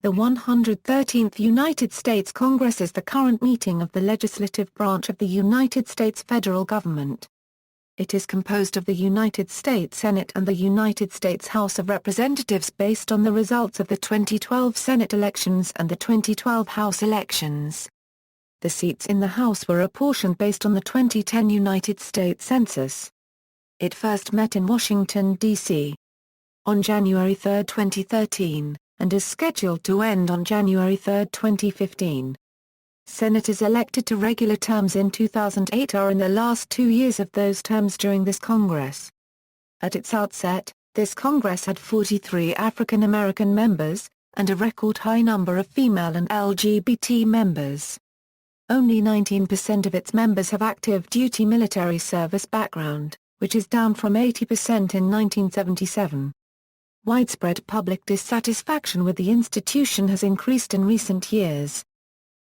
The 113th United States Congress is the current meeting of the legislative branch of the United States federal government. It is composed of the United States Senate and the United States House of Representatives based on the results of the 2012 Senate elections and the 2012 House elections. The seats in the House were apportioned based on the 2010 United States Census. It first met in Washington, D.C. on January 3, 2013. And is scheduled to end on January 3, 2015. Senators elected to regular terms in 2008 are in the last 2 years of those terms during this Congress. At its outset, this Congress had 43 African American members, and a record high number of female and LGBT members. Only 19% of its members have active duty military service background, which is down from 80% in 1977. Widespread public dissatisfaction with the institution has increased in recent years.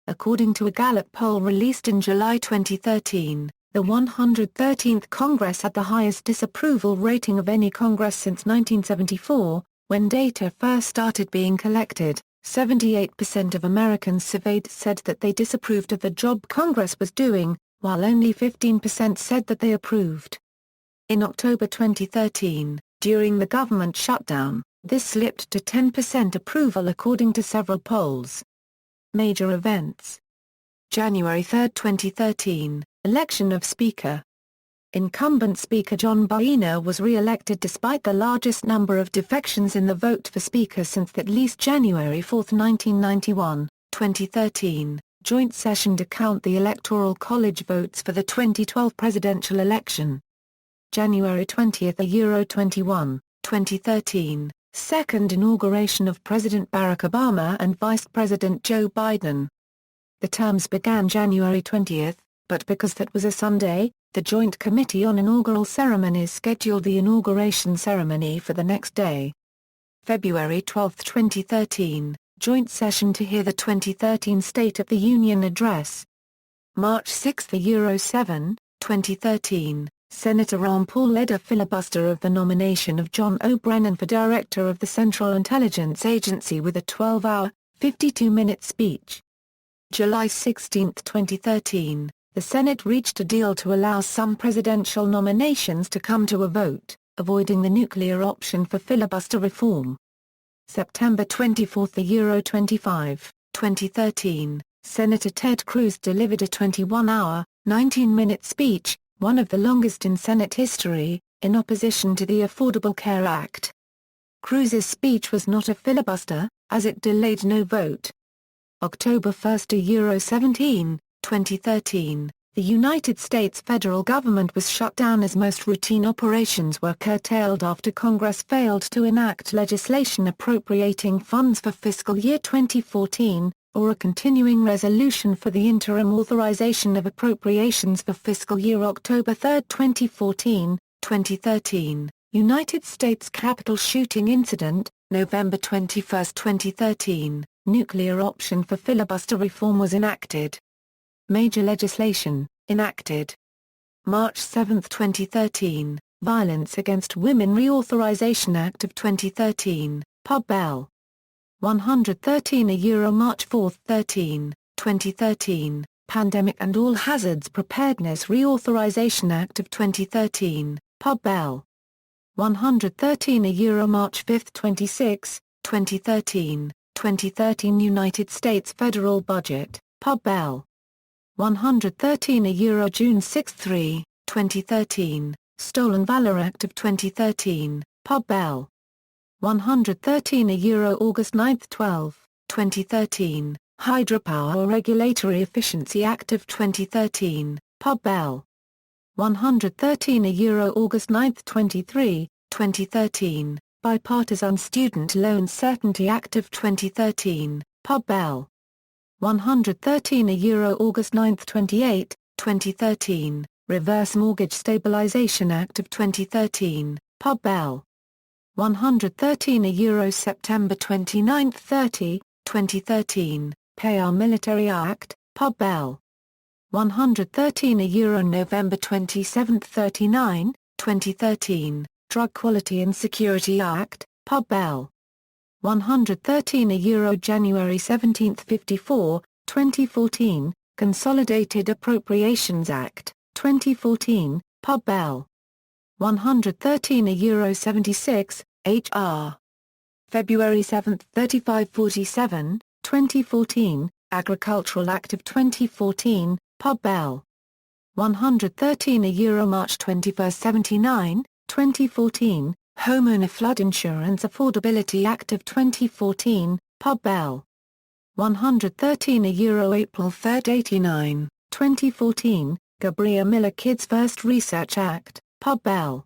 According to a Gallup poll released in July 2013, the 113th Congress had the highest disapproval rating of any Congress since 1974, when data first started being collected. 78% of Americans surveyed said that they disapproved of the job Congress was doing, while only 15% said that they approved. In October 2013, during the government shutdown, this slipped to 10% approval according to several polls. Major events. January 3, 2013, election of Speaker. Incumbent Speaker John Boehner was re-elected despite the largest number of defections in the vote for Speaker since at least January 4, 1991, 2013, joint session to count the Electoral College votes for the 2012 presidential election. January 20, 2013, second inauguration of President Barack Obama and Vice President Joe Biden. The terms began January 20, but because that was a Sunday, the Joint Committee on Inaugural Ceremonies scheduled the inauguration ceremony for the next day. February 12, 2013, joint session to hear the 2013 State of the Union Address. March 6, 7, 2013. Senator Ron Paul led a filibuster of the nomination of John O. Brennan for Director of the Central Intelligence Agency with a 12-hour, 52-minute speech. July 16, 2013, the Senate reached a deal to allow some presidential nominations to come to a vote, avoiding the nuclear option for filibuster reform. September 24, 2013, Senator Ted Cruz delivered a 21-hour, 19-minute speech, one of the longest in Senate history, in opposition to the Affordable Care Act. Cruz's speech was not a filibuster, as it delayed no vote. October 1, 2013, the United States federal government was shut down as most routine operations were curtailed after Congress failed to enact legislation appropriating funds for fiscal year 2014, or a continuing resolution for the interim authorization of appropriations for fiscal year October 3, 2014, 2013, United States Capitol shooting incident, November 21, 2013, nuclear option for filibuster reform was enacted. Major legislation, enacted. March 7, 2013, Violence Against Women Reauthorization Act of 2013, Pub Bell. 113 March 4, 2013, Pandemic and All Hazards Preparedness Reauthorization Act of 2013, Pub Bell. 113 March 5, 2013 United States Federal Budget, Pub Bell. 113 June 6, 2013, Stolen Valor Act of 2013, Pub Bell. 113 August 9, 2013, Hydropower Regulatory Efficiency Act of 2013, Pub Bell. 113 August 9, 2013, Bipartisan Student Loan Certainty Act of 2013, Pub Bell. 113 August 9, 2013, Reverse Mortgage Stabilization Act of 2013, Pub Bell. 113 September 29, 2013, Pay Our Military Act, Pub Bell. 113 November 27, 2013, Drug Quality and Security Act, Pub Bell. 113 euro January 17, 54, 2014, Consolidated Appropriations Act, 2014, Pub Bell. 113 euro 76, H.R. February 7, 3547, 2014, Agricultural Act of 2014, Pub Bell. 113 euro March 21, 79, 2014, Homeowner Flood Insurance Affordability Act of 2014, Pub Bell. 113 euro April 3, 89, 2014, Gabriel Miller Kids First Research Act, Pub Bell.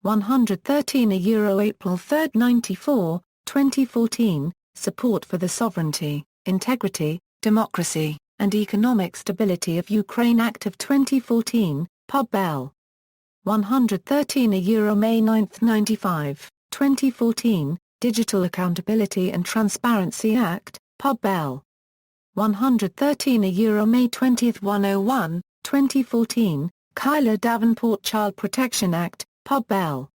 113 euro April 3, 94, 2014, Support for the Sovereignty, Integrity, Democracy, and Economic Stability of Ukraine Act of 2014, Pub Bell. 113 euro May 9, 95, 2014, Digital Accountability and Transparency Act, Pub Bell. 113 euro May 20, 101, 2014, Kyla Davenport Child Protection Act, Pub Bell.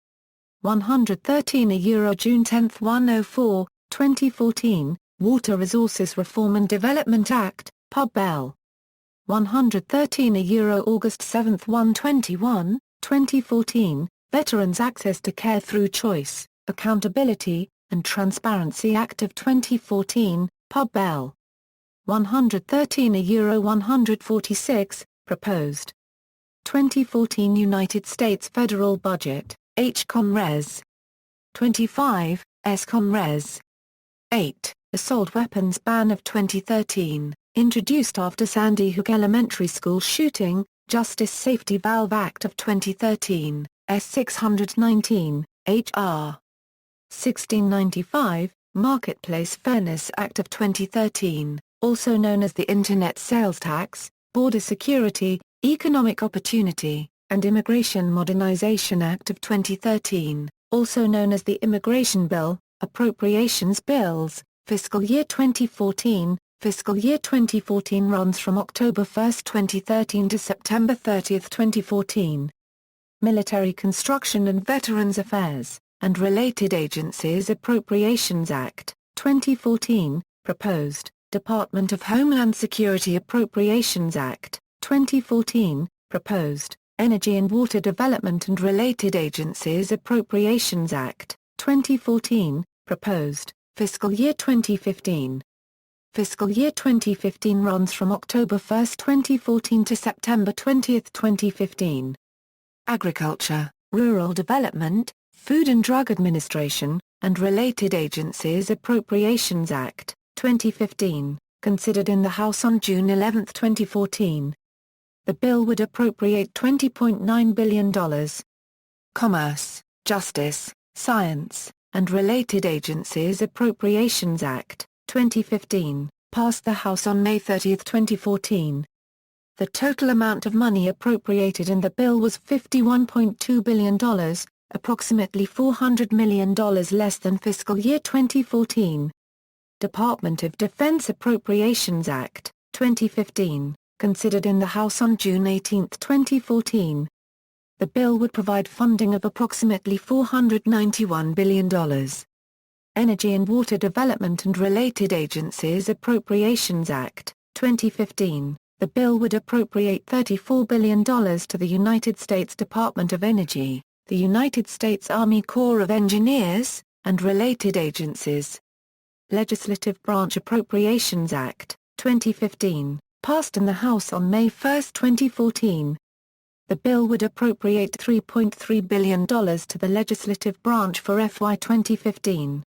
113 euro June 10, 104, 2014, Water Resources Reform and Development Act, Pub Bell. 113 euro August 7, 121, 2014, Veterans Access to Care Through Choice, Accountability, and Transparency Act of 2014, Pub Bell. 113 euro 146, Proposed 2014 United States Federal Budget, H. Con Res. 25, S. Con Res. 8, Assault Weapons Ban of 2013, introduced after Sandy Hook Elementary School shooting, Justice Safety Valve Act of 2013, S. 619, H.R. 1695, Marketplace Fairness Act of 2013, also known as the Internet Sales Tax, Border Security, Economic Opportunity, and Immigration Modernization Act of 2013, also known as the Immigration Bill, Appropriations Bills, Fiscal Year 2014. Fiscal year 2014 runs from October 1, 2013 to September 30, 2014. Military Construction and Veterans Affairs, and Related Agencies Appropriations Act, 2014, proposed, Department of Homeland Security Appropriations Act, 2014, proposed, Energy and Water Development and Related Agencies Appropriations Act, 2014, proposed, Fiscal Year 2015. Fiscal year 2015 runs from October 1, 2014 to September 20, 2015. Agriculture, Rural Development, Food and Drug Administration, and Related Agencies Appropriations Act, 2015, considered in the House on June 11, 2014. The bill would appropriate $20.9 billion. Commerce, Justice, Science, and Related Agencies Appropriations Act, 2015, passed the House on May 30, 2014. The total amount of money appropriated in the bill was $51.2 billion, approximately $400 million less than fiscal year 2014. Department of Defense Appropriations Act, 2015, considered in the House on June 18, 2014. The bill would provide funding of approximately $491 billion. Energy and Water Development and Related Agencies Appropriations Act, 2015, the bill would appropriate $34 billion to the United States Department of Energy, the United States Army Corps of Engineers, and related agencies. Legislative Branch Appropriations Act, 2015, passed in the House on May 1, 2014. The bill would appropriate $3.3 billion to the legislative branch for FY 2015.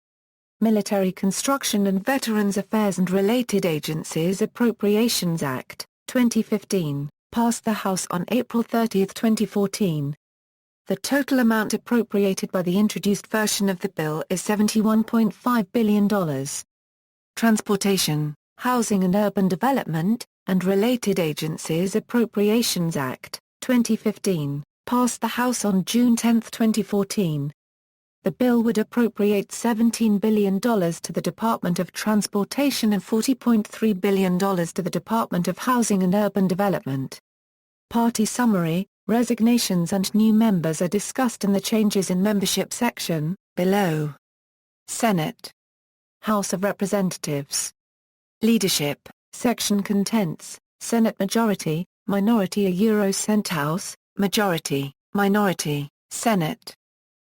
Military Construction and Veterans Affairs and Related Agencies Appropriations Act, 2015, passed the House on April 30, 2014. The total amount appropriated by the introduced version of the bill is $71.5 billion. Transportation, Housing and Urban Development, and Related Agencies Appropriations Act, 2015, passed the House on June 10, 2014. The bill would appropriate $17 billion to the Department of Transportation and $40.3 billion to the Department of Housing and Urban Development. Party summary, resignations and new members are discussed in the changes in membership section, below. Senate. House of Representatives. Leadership, Section Contents, Senate Majority, Minority Cent House, Majority, Minority, Senate.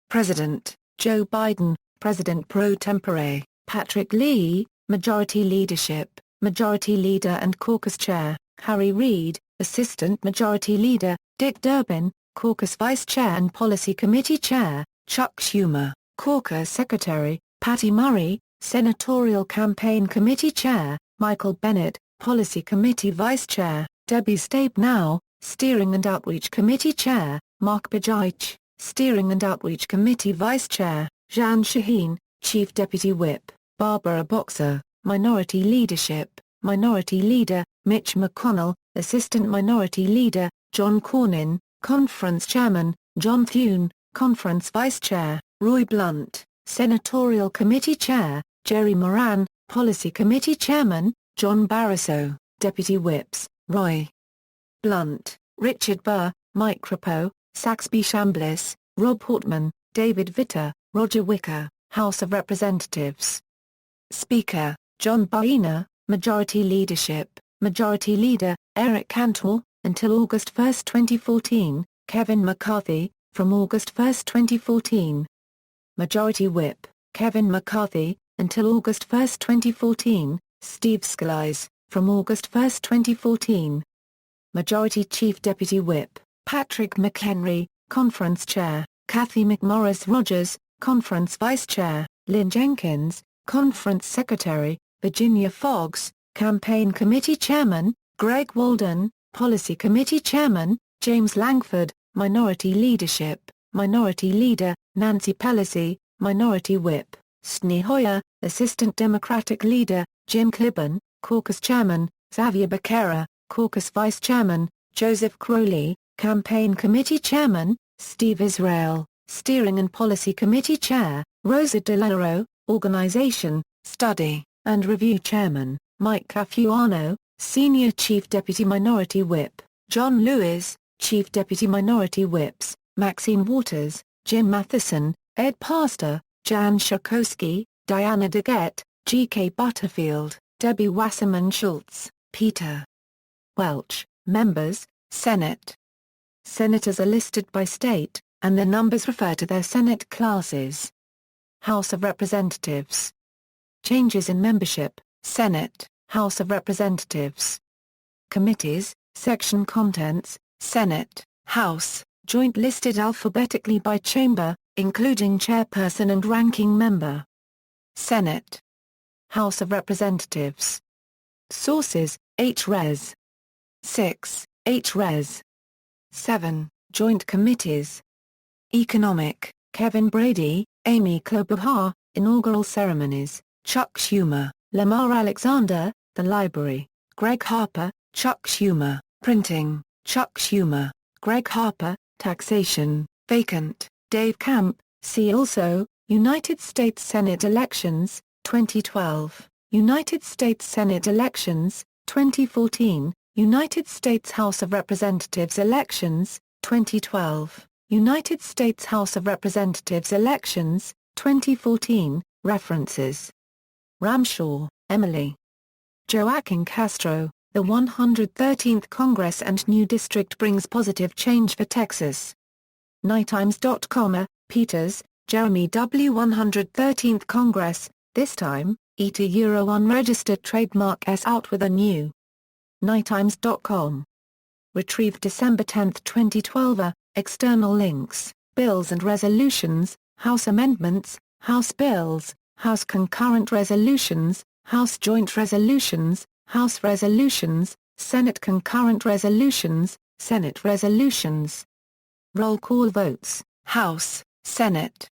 President, Joe Biden, President pro tempore, Patrick Lee, Majority Leadership, Majority Leader and Caucus Chair, Harry Reid, Assistant Majority Leader, Dick Durbin, Caucus Vice Chair and Policy Committee Chair, Chuck Schumer, Caucus Secretary, Patty Murray, Senatorial Campaign Committee Chair, Michael Bennet, Policy Committee Vice Chair, Debbie Stabenow, Steering and Outreach Committee Chair, Mark Begich, Steering and Outreach Committee Vice Chair, Jan Shaheen, Chief Deputy Whip, Barbara Boxer, Minority Leadership, Minority Leader, Mitch McConnell, Assistant Minority Leader, John Cornyn, Conference Chairman, John Thune, Conference Vice Chair, Roy Blunt, Senatorial Committee Chair, Jerry Moran, Policy Committee Chairman, John Barrasso, Deputy Whips, Roy Blunt, Richard Burr, Mike Crapo, Saxby Chambliss, Rob Portman, David Vitter, Roger Wicker, House of Representatives. Speaker, John Boehner, Majority Leadership, Majority Leader, Eric Cantor, until August 1, 2014, Kevin McCarthy, from August 1, 2014. Majority Whip, Kevin McCarthy, until August 1, 2014, Steve Scalise, from August 1, 2014. Majority Chief Deputy Whip, Patrick McHenry, Conference Chair, Kathy McMorris Rogers, Conference Vice Chair, Lynn Jenkins, Conference Secretary, Virginia Foxx, Campaign Committee Chairman, Greg Walden, Policy Committee Chairman, James Langford, Minority Leadership, Minority Leader, Nancy Pelosi, Minority Whip, Steny Hoyer, Assistant Democratic Leader, Jim Clyburn, Caucus Chairman, Xavier Becerra, Caucus Vice Chairman, Joseph Crowley, Campaign Committee Chairman, Steve Israel, Steering and Policy Committee Chair, Rosa DeLauro, Organization, Study, and Review Chairman, Mike Cafuano, Senior Chief Deputy Minority Whip, John Lewis, Chief Deputy Minority Whips, Maxine Waters, Jim Matheson, Ed Pastor, Jan Schakowsky, Diana DeGette, G.K. Butterfield, Debbie Wasserman Schultz, Peter Welch. Members, Senate. Senators are listed by state, and the numbers refer to their Senate classes. House of Representatives. Changes in membership, Senate, House of Representatives. Committees, Section Contents, Senate, House, joint listed alphabetically by chamber, including chairperson and ranking member. Senate. House of Representatives. Sources, H-Res. 6. H-Res. 7. Joint Committees. Economic, Kevin Brady, Amy Klobuchar, Inaugural Ceremonies, Chuck Schumer, Lamar Alexander, The Library, Greg Harper, Chuck Schumer, Printing, Chuck Schumer, Greg Harper, Taxation, Vacant, Dave Camp. See also, United States Senate Elections, 2012, United States Senate Elections, 2014, United States House of Representatives Elections, 2012, United States House of Representatives Elections, 2014, References. Ramshaw, Emily. Joaquin Castro, The 113th Congress and New District Brings Positive Change for Texas. NYTimes.com. Peters, Jeremy W. 113th Congress, this time, ETA unregistered trademark S out with a new. NYTimes.com. Retrieved December 10, 2012. External links, Bills and Resolutions, House Amendments, House Bills, House Concurrent Resolutions, House Joint Resolutions, House Resolutions, Senate Concurrent Resolutions, Senate Resolutions. Roll call votes, House, Senate.